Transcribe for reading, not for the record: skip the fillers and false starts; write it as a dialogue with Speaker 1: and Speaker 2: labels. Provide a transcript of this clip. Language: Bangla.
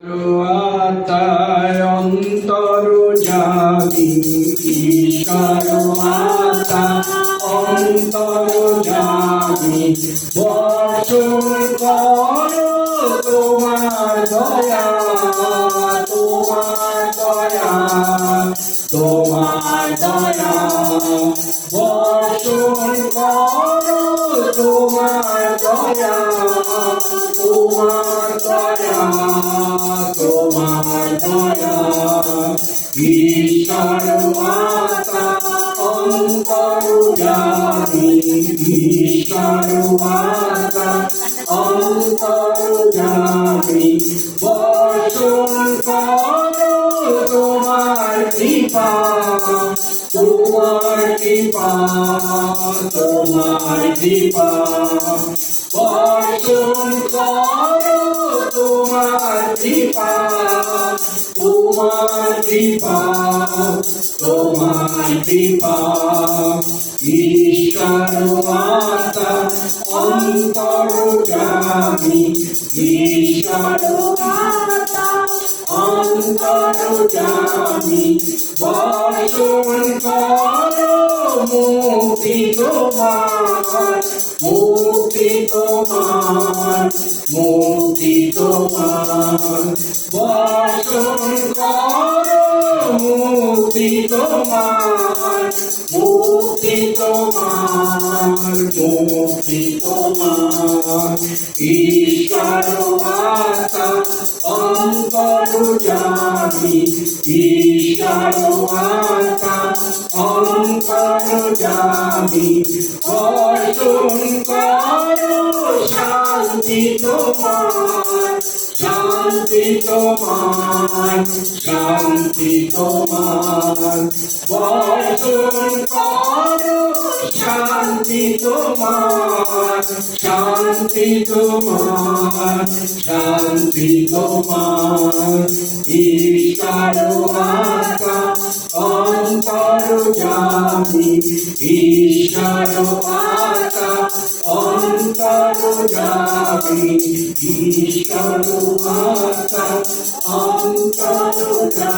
Speaker 1: আত্মায় অন্তর্যামী ঈশ্বর আত্মা অন্তর্যামী বর্ষণ করো তোমার দয়া তোমার দয়া তোমার দয়া বর্ষণ করো তোমার দয়া তোমার দয়া তোমার দয়া ঈশ্বর আত্মা অন্তর্যামী ঈশ্বর আত্মা অন্তর্যামী বর্ষণ করো তোমার কৃপা তোমার কৃপা তোমার কৃপা বর্ষণ করো তোমার কৃপা তোমার কৃপা তোমার কৃপা ঈশ্বর আত্মা অন্তর্যামী ঈশ্বর আত্মা অন্তর্যামী বর্ষণ করো মুক্তি তোমার মুক্তি তোমার মুক্তি তোমার বর্ষণ করো মুক্তি তোমার মুক্তি তোমার মুক্তি তোমার ঈশ্বর আত্মা অন্তর্যামী ঈশ্বর আত্মা অন্তর্যামী বর্ষণ করো শান্তি তোমার শান্তি তোমার শান্তি তোমার বর্ষণ করো শান্তি তোমার শান্তি তোমার শান্তি তোমার ঈশ্বর আত্মা অন্তর্যামী ঈশ্বর আত্মা অন্তর্যামী ঈশ্বর আত্মা অন্তর্যামী।